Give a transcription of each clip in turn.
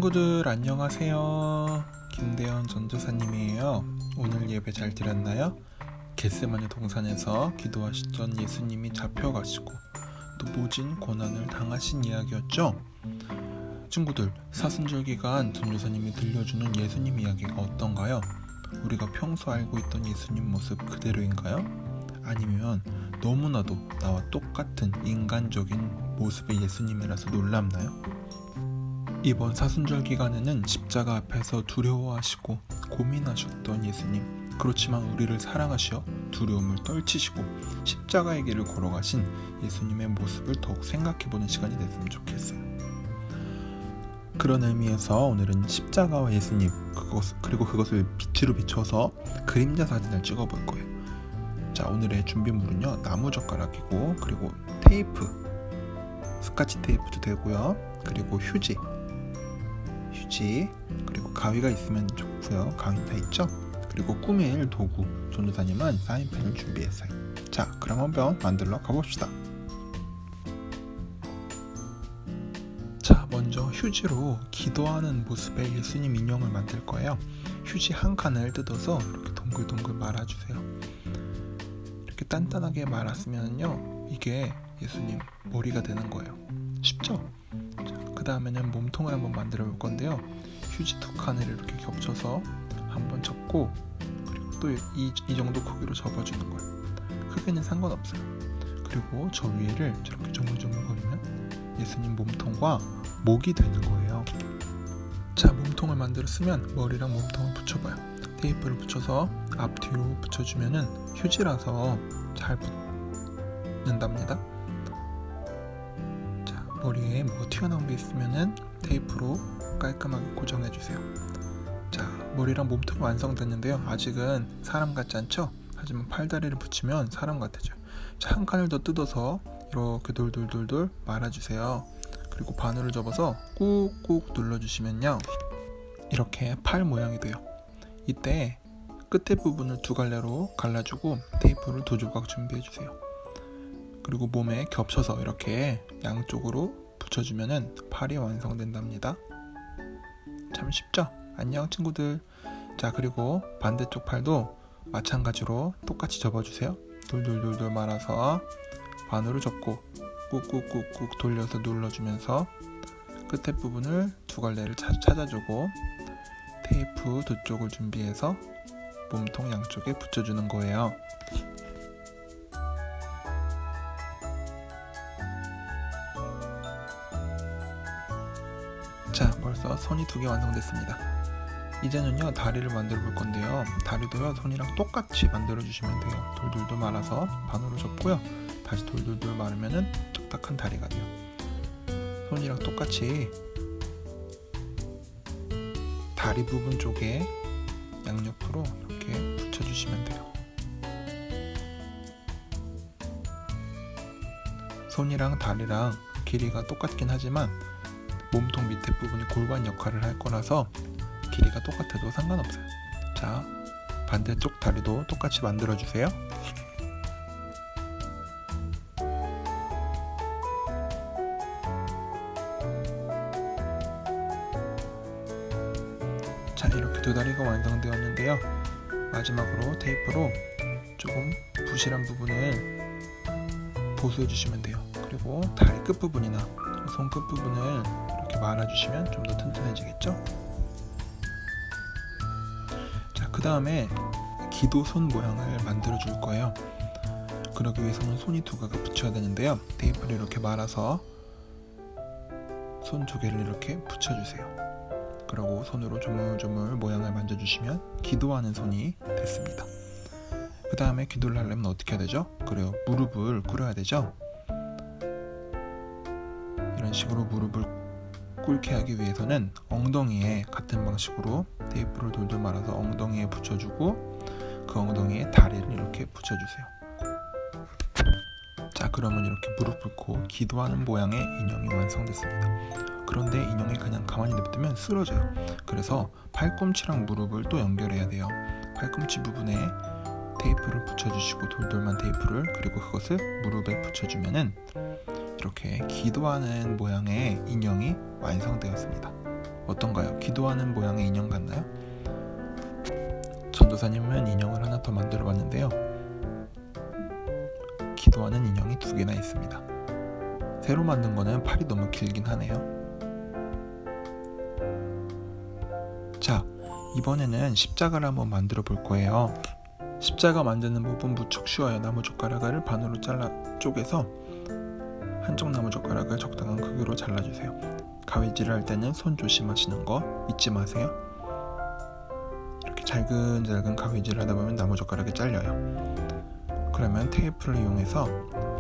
친구들 안녕하세요. 김대현 전도사님이에요. 오늘 예배 잘 드렸나요? 겟세마네 동산에서 기도하시던 예수님이 잡혀가시고 또 모진 고난을 당하신 이야기였죠. 친구들, 사순절 기간 전도사님이 들려주는 예수님 이야기가 어떤가요? 우리가 평소 알고 있던 예수님 모습 그대로인가요? 아니면 너무나도 나와 똑같은 인간적인 모습의 예수님이라서 놀랍나요? 이번 사순절 기간에는 십자가 앞에서 두려워하시고 고민하셨던 예수님, 그렇지만 우리를 사랑하시어 두려움을 떨치시고 십자가의 길을 걸어가신 예수님의 모습을 더욱 생각해보는 시간이 됐으면 좋겠어요. 그런 의미에서 오늘은 십자가와 예수님, 그리고 그것을 빛으로 비춰서 그림자 사진을 찍어볼 거예요. 자, 오늘의 준비물은요, 나무젓가락이고, 그리고 테이프, 스카치 테이프도 되고요, 그리고 휴지, 그리고 가위가 있으면 좋고요. 가위 다 있죠? 그리고 꾸밀 도구, 전도사님은 사인펜을 준비했어요. 자, 그럼 한번 만들러 가봅시다. 자, 먼저 휴지로 기도하는 모습의 예수님 인형을 만들 거예요. 휴지 한 칸을 뜯어서 이렇게 동글동글 말아주세요. 이렇게 단단하게 말았으면요, 이게 예수님 머리가 되는 거예요. 쉽죠? 그 다음에는 몸통을 한번 만들어 볼 건데요. 휴지 두 칸을 이렇게 겹쳐서 한번 접고, 그리고 또 이 정도 크기로 접어주는 거예요. 크기는 상관없어요. 그리고 저 위에를 저렇게 조물조물거리면 예수님 몸통과 목이 되는 거예요. 자, 몸통을 만들었으면 머리랑 몸통을 붙여봐요. 테이프를 붙여서 앞뒤로 붙여주면은 휴지라서 잘 붙는답니다. 머리에 뭐가 튀어나온 게 있으면은 테이프로 깔끔하게 고정해주세요. 자, 머리랑 몸통이 완성됐는데요. 아직은 사람 같지 않죠? 하지만 팔다리를 붙이면 사람 같아져. 자, 한 칸을 더 뜯어서 이렇게 돌돌돌돌 말아주세요. 그리고 바늘을 접어서 꾹꾹 눌러주시면요, 이렇게 팔 모양이 돼요. 이때 끝에 부분을 두 갈래로 갈라주고 테이프를 두 조각 준비해주세요. 그리고 몸에 겹쳐서 이렇게 양쪽으로 붙여주면 팔이 완성된답니다. 참 쉽죠? 안녕 친구들. 자, 그리고 반대쪽 팔도 마찬가지로 똑같이 접어주세요. 돌돌돌돌 말아서 반으로 접고 꾹꾹꾹꾹 돌려서 눌러주면서 끝에 부분을 두 갈래를 찾아주고 테이프 두 쪽을 준비해서 몸통 양쪽에 붙여주는 거예요. 자, 벌써 손이 두 개 완성됐습니다. 이제는요, 다리를 만들어 볼 건데요. 다리도요, 손이랑 똑같이 만들어 주시면 돼요. 돌돌돌 말아서 반으로 접고요, 다시 돌돌돌 말으면은 딱딱한 다리가 돼요. 손이랑 똑같이 다리 부분 쪽에 양옆으로 이렇게 붙여주시면 돼요. 손이랑 다리랑 길이가 똑같긴 하지만 몸통 밑에 부분이 골반 역할을 할 거라서 길이가 똑같아도 상관없어요. 자, 반대쪽 다리도 똑같이 만들어주세요. 자, 이렇게 두 다리가 완성되었는데요. 마지막으로 테이프로 조금 부실한 부분을 보수해주시면 돼요. 그리고 다리 끝부분이나 손 끝부분을 이렇게 말아주시면 좀 더 튼튼해지겠죠? 자, 그 다음에 기도 손 모양을 만들어 줄 거예요. 그러기 위해서는 손이 두 개가 붙여야 되는데요. 테이프를 이렇게 말아서 손 두 개를 이렇게 붙여주세요. 그리고 손으로 조물조물 모양을 만져주시면 기도하는 손이 됐습니다. 그 다음에 기도를 하려면 어떻게 해야 되죠? 그래요, 무릎을 꿇어야 되죠? 이런 식으로 무릎을 꿇게 하기 위해서는 엉덩이에 같은 방식으로 테이프를 돌돌 말아서 엉덩이에 붙여주고 그 엉덩이에 다리를 이렇게 붙여주세요. 자, 그러면 이렇게 무릎 꿇고 기도하는 모양의 인형이 완성됐습니다. 그런데 인형이 그냥 가만히 냅두면 쓰러져요. 그래서 팔꿈치랑 무릎을 또 연결해야 돼요. 팔꿈치 부분에 테이프를 붙여주시고 돌돌만 테이프를, 그리고 그것을 무릎에 붙여주면은 이렇게 기도하는 모양의 인형이 완성되었습니다. 어떤가요? 기도하는 모양의 인형 같나요? 전도사님은 인형을 하나 더 만들어 봤는데요. 기도하는 인형이 2개나 있습니다. 새로 만든 거는 팔이 너무 길긴 하네요. 자, 이번에는 십자가를 한번 만들어 볼 거예요. 십자가 만드는 부분 무척 쉬워요. 나무젓가락을 반으로 쪼개서 한쪽 나무젓가락을 적당한 크기로 잘라주세요. 가위질을 할 때는 손 조심하시는 거 잊지 마세요. 이렇게 잘근잘근 가위질을 하다 보면 나무젓가락이 잘려요. 그러면 테이프를 이용해서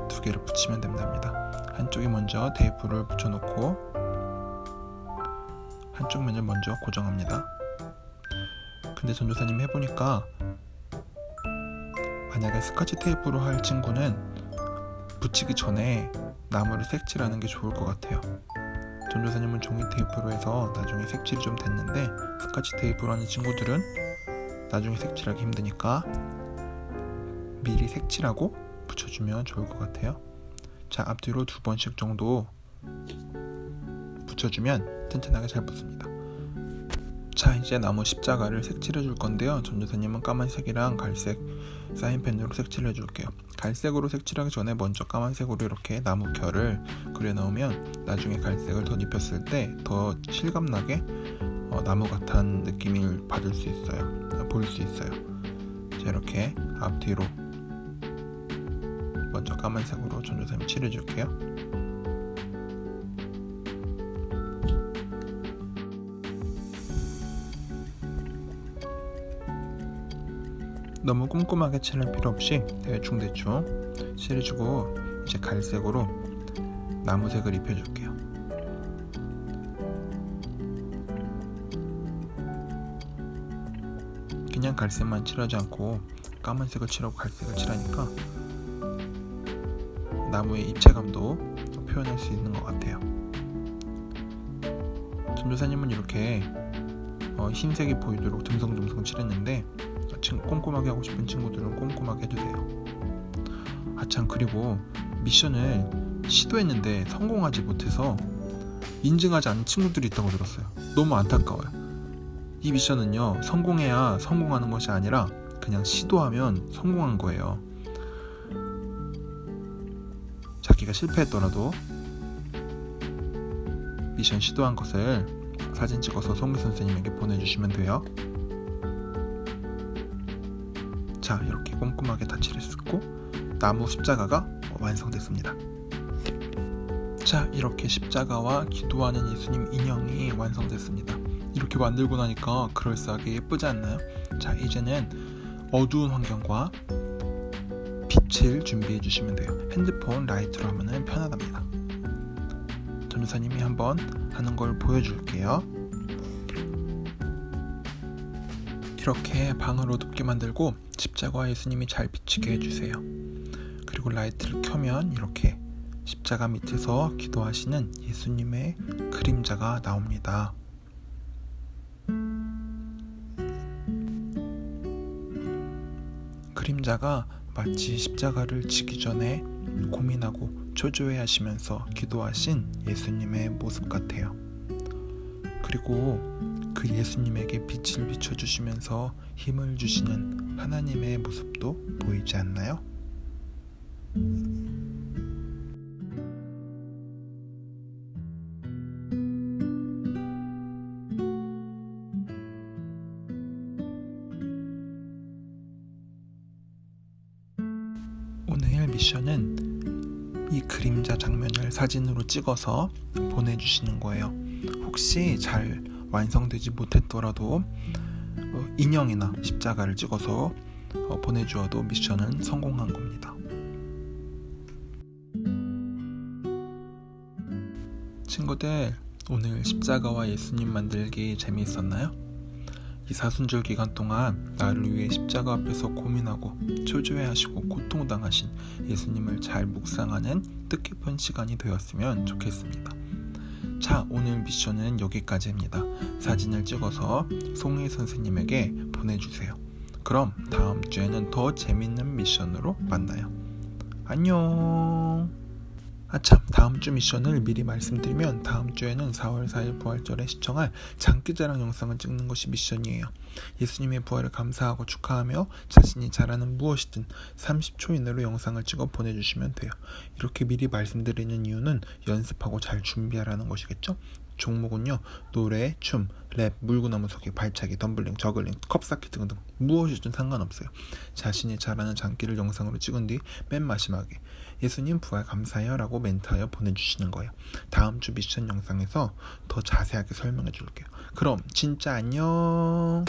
2개를 붙이면 됩니다. 한쪽에 먼저 테이프를 붙여놓고 한쪽 면을 먼저 고정합니다. 근데 전도사님이 해보니까 만약에 스카치 테이프로 할 친구는 붙이기 전에 나무를 색칠하는 게 좋을 것 같아요. 전도사님은 종이 테이프로 해서 나중에 색칠이 좀 됐는데 스카치 테이프로 하는 친구들은 나중에 색칠하기 힘드니까 미리 색칠하고 붙여주면 좋을 것 같아요. 자, 앞뒤로 2번씩 정도 붙여주면 튼튼하게 잘 붙습니다. 자, 이제 나무 십자가를 색칠해 줄 건데요. 전도사님은 까만색이랑 갈색 사인펜으로 색칠해 줄게요. 갈색으로 색칠하기 전에 먼저 까만색으로 이렇게 나무 결을 그려 넣으면 나중에 갈색을 더 입혔을 때 더 실감나게 나무 같은 느낌을 받을 수 있어요. 볼 수 있어요. 자, 이렇게 앞뒤로 먼저 까만색으로 전도사님이 칠해 줄게요. 너무 꼼꼼하게 칠할 필요 없이 대충대충 칠해주고 이제 갈색으로 나무색을 입혀줄게요. 그냥 갈색만 칠하지 않고 까만색을 칠하고 갈색을 칠하니까 나무의 입체감도 표현할 수 있는 것 같아요. 전도사님은 이렇게 흰색이 보이도록 듬성듬성 칠했는데 꼼꼼하게 하고 싶은 친구들은 꼼꼼하게 해도 돼요. 참, 그리고 미션을 시도했는데 성공하지 못해서 인증하지 않은 친구들이 있다고 들었어요. 너무 안타까워요. 이 미션은요, 성공해야 성공하는 것이 아니라 그냥 시도하면 성공한 거예요. 자기가 실패했더라도 미션 시도한 것을 사진 찍어서 송미 선생님에게 보내주시면 돼요. 자, 이렇게 꼼꼼하게 다 칠했고 나무 십자가가 완성됐습니다. 자, 이렇게 십자가와 기도하는 예수님 인형이 완성됐습니다. 이렇게 만들고 나니까 그럴싸하게 예쁘지 않나요? 자, 이제는 어두운 환경과 빛을 준비해 주시면 돼요. 핸드폰 라이트로 하면 편하답니다. 전도사님이 한번 하는 걸 보여줄게요. 이렇게 방을 어둡게 만들고 십자가와 예수님이 잘 비치게 해주세요. 그리고 라이트를 켜면 이렇게 십자가 밑에서 기도하시는 예수님의 그림자가 나옵니다. 그림자가 마치 십자가를 지기 전에 고민하고 초조해 하시면서 기도하신 예수님의 모습 같아요. 그리고 그 예수님에게 빛을 비춰주시면서 힘을 주시는 하나님의 모습도 보이지 않나요? 오늘 미션은 이 그림자 장면을 사진으로 찍어서 보내주시는 거예요. 혹시 잘 완성되지 못했더라도 인형이나 십자가를 찍어서 보내주어도 미션은 성공한 겁니다. 친구들, 오늘 십자가와 예수님 만들기 재미있었나요? 이 사순절 기간 동안 나를 위해 십자가 앞에서 고민하고 초조해하시고 고통당하신 예수님을 잘 묵상하는 뜻깊은 시간이 되었으면 좋겠습니다. 자, 오늘 미션은 여기까지입니다. 사진을 찍어서 송혜 선생님에게 보내주세요. 그럼 다음 주에는 더 재밌는 미션으로 만나요. 안녕. 아참, 다음 주 미션을 미리 말씀드리면 다음 주에는 4월 4일 부활절에 시청할 장기자랑 영상을 찍는 것이 미션이에요. 예수님의 부활을 감사하고 축하하며 자신이 잘하는 무엇이든 30초 이내로 영상을 찍어 보내주시면 돼요. 이렇게 미리 말씀드리는 이유는 연습하고 잘 준비하라는 것이겠죠? 종목은요, 노래, 춤, 랩, 물구나무 서기, 발차기, 덤블링, 저글링, 컵쌓기 등등 무엇이든 상관없어요. 자신이 잘하는 장기를 영상으로 찍은 뒤 맨 마지막에 예수님 부활 감사해요 라고 멘트하여 보내주시는 거예요. 다음 주 미션 영상에서 더 자세하게 설명해 줄게요. 그럼 진짜 안녕.